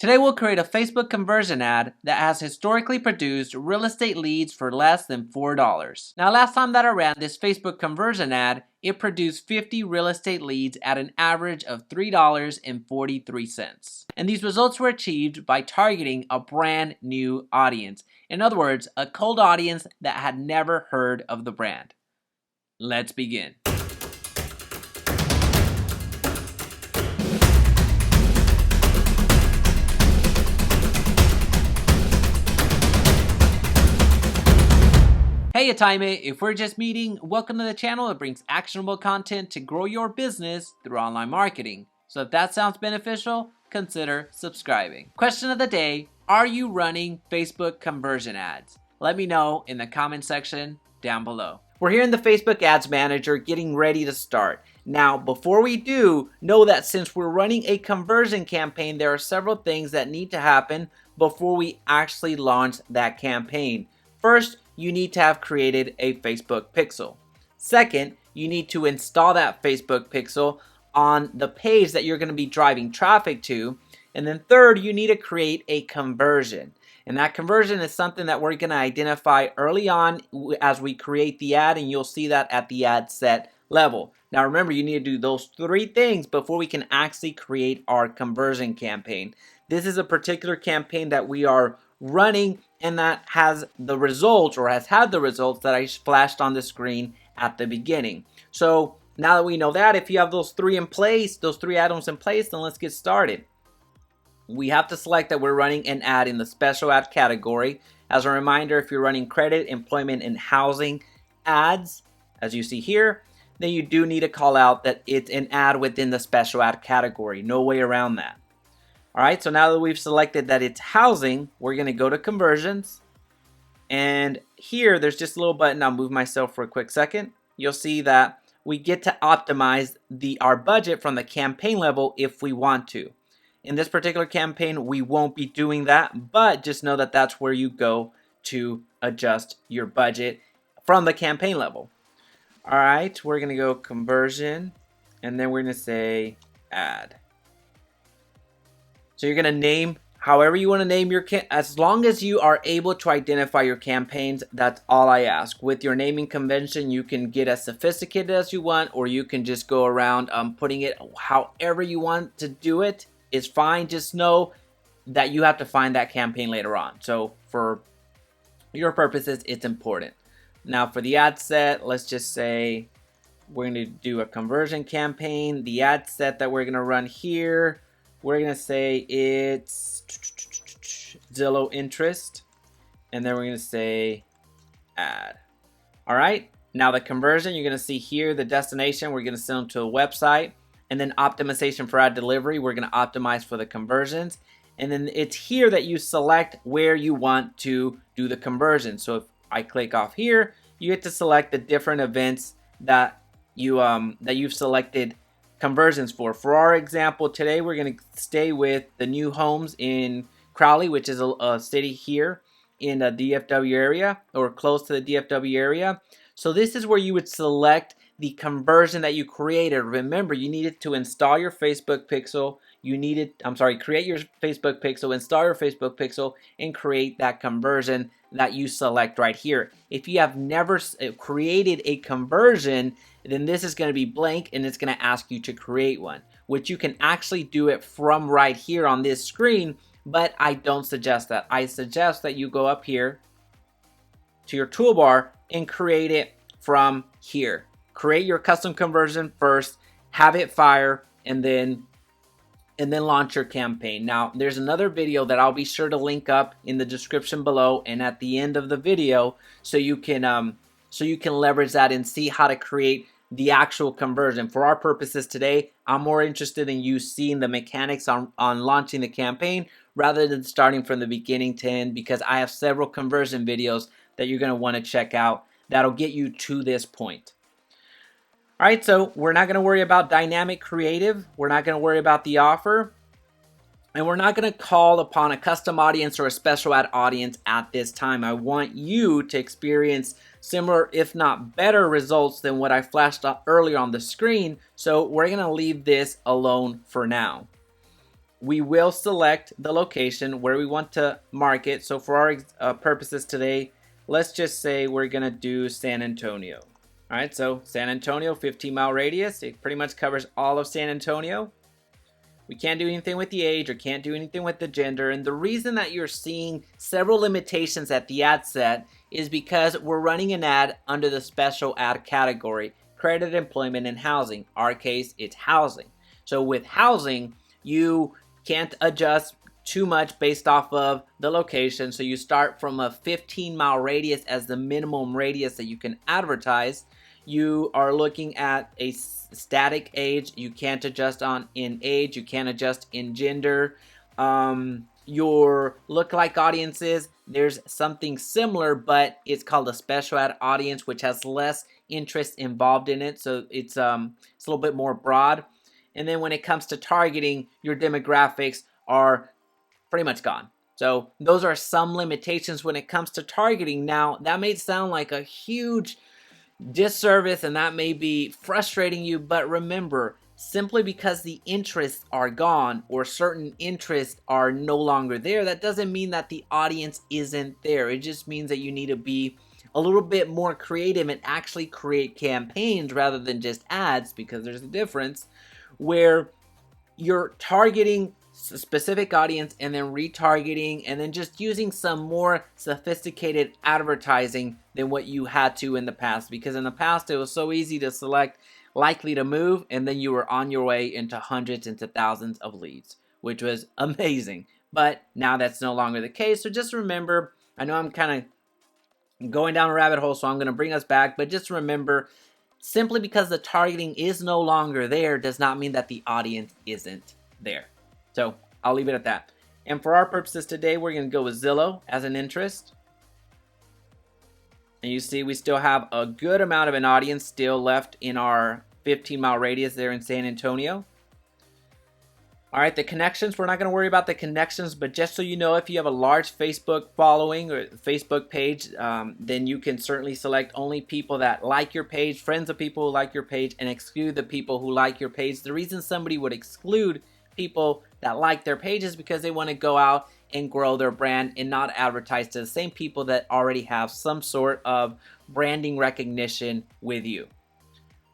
Today we'll create a Facebook conversion ad that has historically produced real estate leads for less than $4. Now last time that I ran this Facebook conversion ad, it produced 50 real estate leads at an average of $3.43. And these results were achieved by targeting a brand new audience. In other words, a cold audience that had never heard of the brand. Let's begin. Hey Atime, if we're just meeting, welcome to the channel that brings actionable content to grow your business through online marketing. So if that sounds beneficial, consider subscribing. Question of the day, are you running Facebook conversion ads? Let me know in the comment section down below. We're here in the Facebook Ads Manager getting ready to start. Now, before we do, know that since we're running a conversion campaign, there are several things that need to happen before we actually launch that campaign. First, you need to have created a Facebook pixel. Second, you need to install that Facebook pixel on the page that you're going to be driving traffic to. And then third, you need to create a conversion. And that conversion is something that we're going to identify early on as we create the ad, and you'll see that at the ad set level. Now remember, you need to do those three things before we can actually create our conversion campaign. This is a particular campaign that we are running and that has the results, or has had the results that I flashed on the screen at the beginning. So now that we know that, if you have those three in place, those three items in place, then let's get started. We have to select that we're running an ad in the special ad category. As a reminder, if you're running credit, employment, and housing ads, as you see here, then you do need to call out that it's an ad within the special ad category. No way around that. All right, so now that we've selected that it's housing, we're going to go to conversions. And here, there's just a little button. I'll move myself for a quick second. You'll see that we get to optimize our budget from the campaign level if we want to. In this particular campaign, we won't be doing that, but just know that that's where you go to adjust your budget from the campaign level. All right, we're going to go conversion, and then we're going to say ad. So you're going to name however you want to name your as long as you are able to identify your campaigns. That's all I ask. With your naming convention, you can get as sophisticated as you want, or you can just go around putting it however you want to do it. It's fine. Just know that you have to find that campaign later on. So for your purposes, it's important. Now for the ad set, let's just say we're going to do a conversion campaign. The ad set that we're going to run here, we're going to say it's Zillow interest, and then we're going to say ad. All right, now the conversion, you're going to see here the destination, we're going to send them to a website, and then optimization for ad delivery, we're going to optimize for the conversions, and then it's here that you select where you want to do the conversion. So if I click off here, you get to select the different events that you've selected conversions for. For our example today, we're going to stay with the new homes in Crowley, which is a city here in the DFW area, or close to the DFW area. So this is where you would select the conversion that you created. Remember, you needed to install your Facebook pixel. Create your Facebook pixel, install your Facebook pixel, and create that conversion that you select right here. If you have never created a conversion, then this is going to be blank and it's going to ask you to create one, which you can actually do it from right here on this screen, but I don't suggest that. I suggest that you go up here to your toolbar and create it from here. Create your custom conversion first, have it fire, and then launch your campaign. Now, there's another video that I'll be sure to link up in the description below and at the end of the video, so you can leverage that and see how to create the actual conversion. For our purposes today, I'm more interested in you seeing the mechanics on launching the campaign rather than starting from the beginning to end, because I have several conversion videos that you're going to want to check out that'll get you to this point. All right, so we're not going to worry about dynamic creative. We're not going to worry about the offer. And we're not going to call upon a custom audience or a special ad audience at this time. I want you to experience similar, if not better, results than what I flashed up earlier on the screen. So we're going to leave this alone for now. we will select the location where we want to market. So for our purposes today, let's just say we're going to do San Antonio. All right, so San Antonio, 15-mile radius. It pretty much covers all of San Antonio. We can't do anything with the age or can't do anything with the gender. And the reason that you're seeing several limitations at the ad set is because we're running an ad under the special ad category, credit, employment, and housing. Our case, it's housing. So with housing, you can't adjust too much based off of the location. So you start from a 15-mile radius as the minimum radius that you can advertise. You are looking at a static age. You can't adjust in age. You can't adjust in gender. Your lookalike audiences, there's something similar, but it's called a special ad audience, which has less interest involved in it. So it's a little bit more broad. And then when it comes to targeting, your demographics are pretty much gone. So those are some limitations when it comes to targeting. Now, that may sound like a huge disservice and that may be frustrating you, but remember, simply because the interests are gone or certain interests are no longer there, that doesn't mean that the audience isn't there. It just means that you need to be a little bit more creative and actually create campaigns rather than just ads, because there's a difference where you're targeting a specific audience and then retargeting and then just using some more sophisticated advertising than what you had to in the past, because in the past it was so easy to select likely to move and then you were on your way into hundreds into thousands of leads, which was amazing. But now that's no longer the case. So just remember, I know I'm kind of going down a rabbit hole, so I'm going to bring us back, but just remember, simply because the targeting is no longer there does not mean that the audience isn't there. So I'll leave it at that. And for our purposes today, we're going to go with Zillow as an interest. And you see we still have a good amount of an audience still left in our 15-mile radius there in San Antonio. All right, the connections, we're not going to worry about the connections, but just so you know, if you have a large Facebook following or Facebook page, then you can certainly select only people that like your page, friends of people who like your page, and exclude the people who like your page. The reason somebody would exclude people that like their page is because they want to go out and grow their brand and not advertise to the same people that already have some sort of branding recognition with you.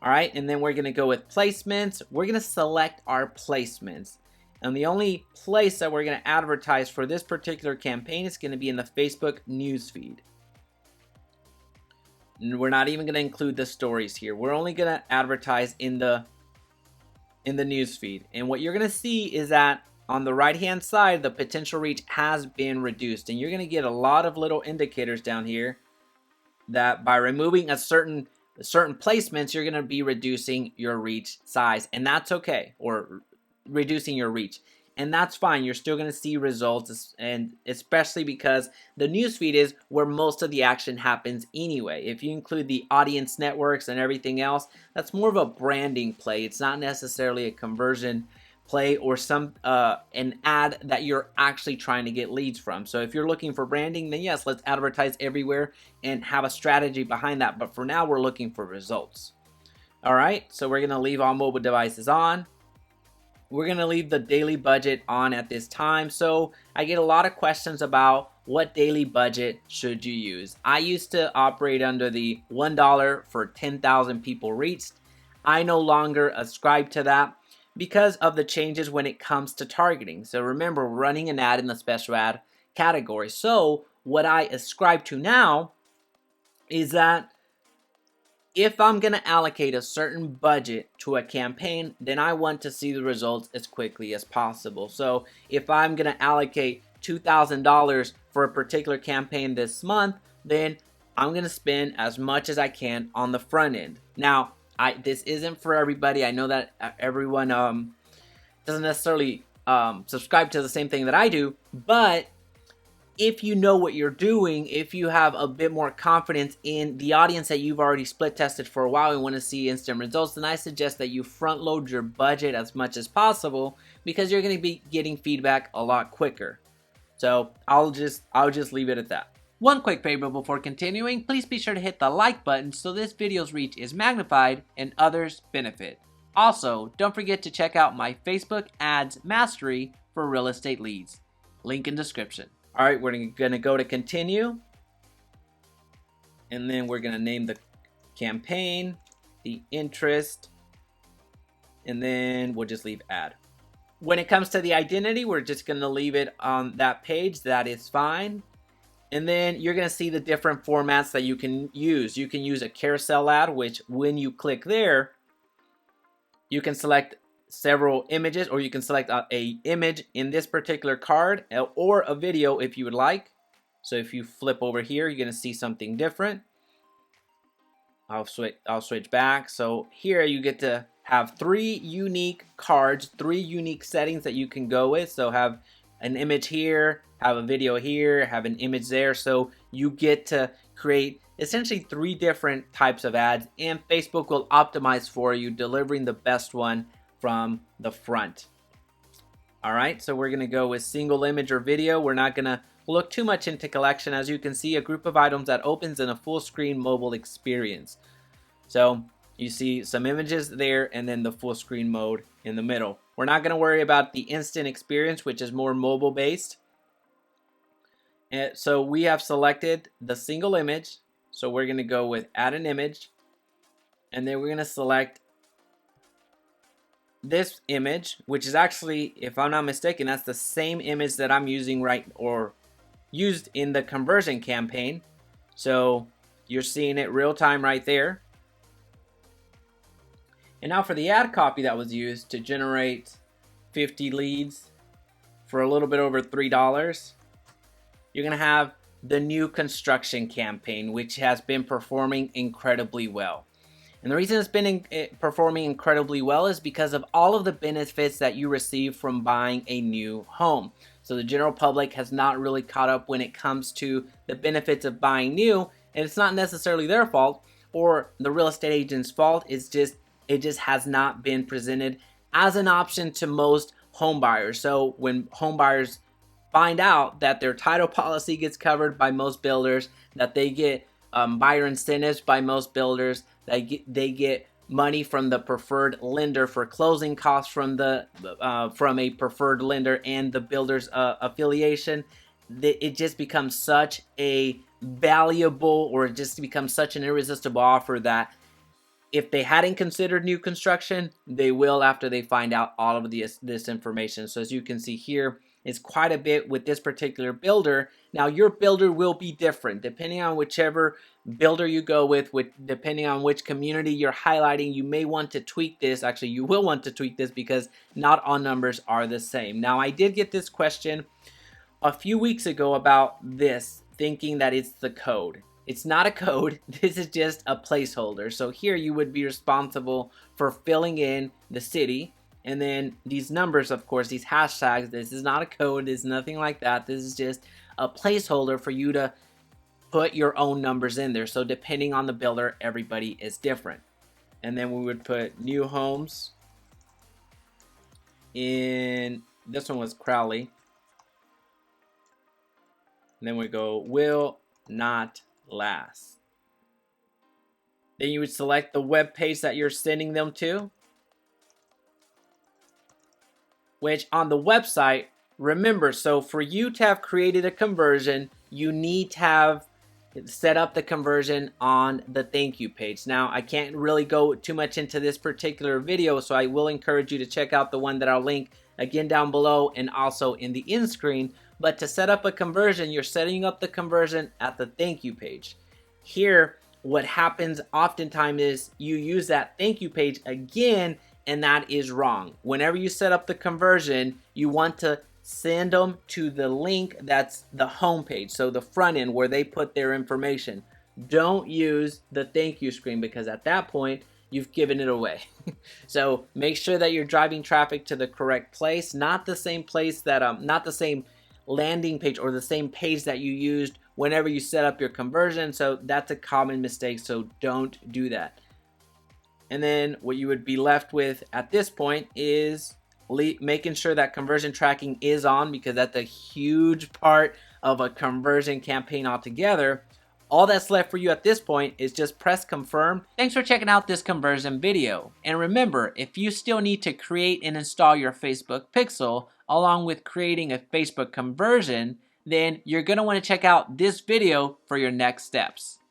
All right, and then we're going to go with placements. We're going to select our placements. And the only place that we're going to advertise for this particular campaign is going to be in the Facebook newsfeed. And we're not even going to include the stories here. We're only going to advertise in the newsfeed. And what you're going to see is that on the right-hand side, the potential reach has been reduced. And you're going to get a lot of little indicators down here that by removing certain placements, you're going to be reducing your reach size. And that's okay. Or reducing your reach, and that's fine. You're still going to see results, and especially because the newsfeed is where most of the action happens anyway. If you include the audience networks and everything else, that's more of a branding play. It's not necessarily a conversion play or an ad that you're actually trying to get leads from. So if you're looking for branding, then yes, let's advertise everywhere and have a strategy behind that. But for now, we're looking for results. All right, so we're going to leave all mobile devices on. We're going to leave the daily budget on at this time. So I get a lot of questions about what daily budget should you use. I used to operate under the $1 for 10,000 people reached. I no longer ascribe to that because of the changes when it comes to targeting. So remember, we're running an ad in the special ad category. So what I ascribe to now is that if I'm going to allocate a certain budget to a campaign, then I want to see the results as quickly as possible. So if I'm going to allocate $2,000 for a particular campaign this month, then I'm going to spend as much as I can on the front end. Now, this isn't for everybody. I know that everyone doesn't necessarily subscribe to the same thing that I do, but if you know what you're doing, if you have a bit more confidence in the audience that you've already split tested for a while and want to see instant results, then I suggest that you front load your budget as much as possible because you're going to be getting feedback a lot quicker. So I'll just leave it at that. One quick favor before continuing, please be sure to hit the like button so this video's reach is magnified and others benefit. Also, don't forget to check out my Facebook Ads Mastery for real estate leads. Link in description. All right, we're going to go to continue. And then we're going to name the campaign, the interest, and then we'll just leave add. When it comes to the identity, we're just going to leave it on that page. That is fine. And then you're going to see the different formats that you can use. You can use a carousel ad, which when you click there, you can select several images, or you can select a image in this particular card, or a video if you would like. So if you flip over here, you're going to see something different. I'll switch back. So here you get to have 3 unique cards, 3 unique settings that you can go with. So have an image here, have a video here, have an image there. So you get to create essentially 3 different types of ads, and Facebook will optimize for you, delivering the best one from the front. All right, so we're going to go with single image or video. We're not going to look too much into collection. As you can see, a group of items that opens in a full screen mobile experience. So you see some images there, and then the full screen mode in the middle. We're not going to worry about the instant experience, which is more mobile based. And so we have selected the single image. So we're going to go with add an image, and then we're going to select this image, which is actually, if I'm not mistaken, that's the same image that I'm using or used in the conversion campaign. So you're seeing it real time right there. And now for the ad copy that was used to generate 50 leads for a little bit over $3, you're going to have the new construction campaign, which has been performing incredibly well. And the reason it's been performing incredibly well is because of all of the benefits that you receive from buying a new home. So the general public has not really caught up when it comes to the benefits of buying new, and it's not necessarily their fault or the real estate agent's fault. It just has not been presented as an option to most home buyers. So when home buyers find out that their title policy gets covered by most builders, that they get buyer incentives by most builders, they get money from the preferred lender for closing costs from a preferred lender and the builder's affiliation, it just becomes such a valuable, or it just becomes such an irresistible offer that if they hadn't considered new construction, they will after they find out all of this information. So as you can see here, it's quite a bit with this particular builder. Now your builder will be different depending on whichever builder you go with depending on which community you're highlighting. You may want to tweak this. Actually, you will want to tweak this because not all numbers are the same. Now I did get this question a few weeks ago about this, thinking that it's the code. It's not a code. This is just a placeholder. So here you would be responsible for filling in the city. And then these numbers, of course, these hashtags, this is not a code. It's nothing like that. This is just a placeholder for you to put your own numbers in there. So depending on the builder, everybody is different. And then we would put new homes in, this one was Crowley. And then we go will not last. Then you would select the web page that you're sending them to, which on the website, remember, so for you to have created a conversion, you need to have set up the conversion on the thank you page. Now, I can't really go too much into this particular video, so I will encourage you to check out the one that I'll link again down below and also in the end screen. But to set up a conversion, you're setting up the conversion at the thank you page. Here, what happens oftentimes is you use that thank you page again, and that is wrong. Whenever you set up the conversion, you want to send them to the link that's the home page, so the front end where they put their information. Don't use the thank you screen, because at that point, you've given it away. So make sure that you're driving traffic to the correct place, not the same place that, not the same landing page or the same page that you used whenever you set up your conversion. So that's a common mistake, so don't do that. And then what you would be left with at this point is making sure that conversion tracking is on, because that's a huge part of a conversion campaign altogether. All that's left for you at this point is just press confirm. Thanks for checking out this conversion video. And remember, if you still need to create and install your Facebook pixel along with creating a Facebook conversion, then you're going to want to check out this video for your next steps.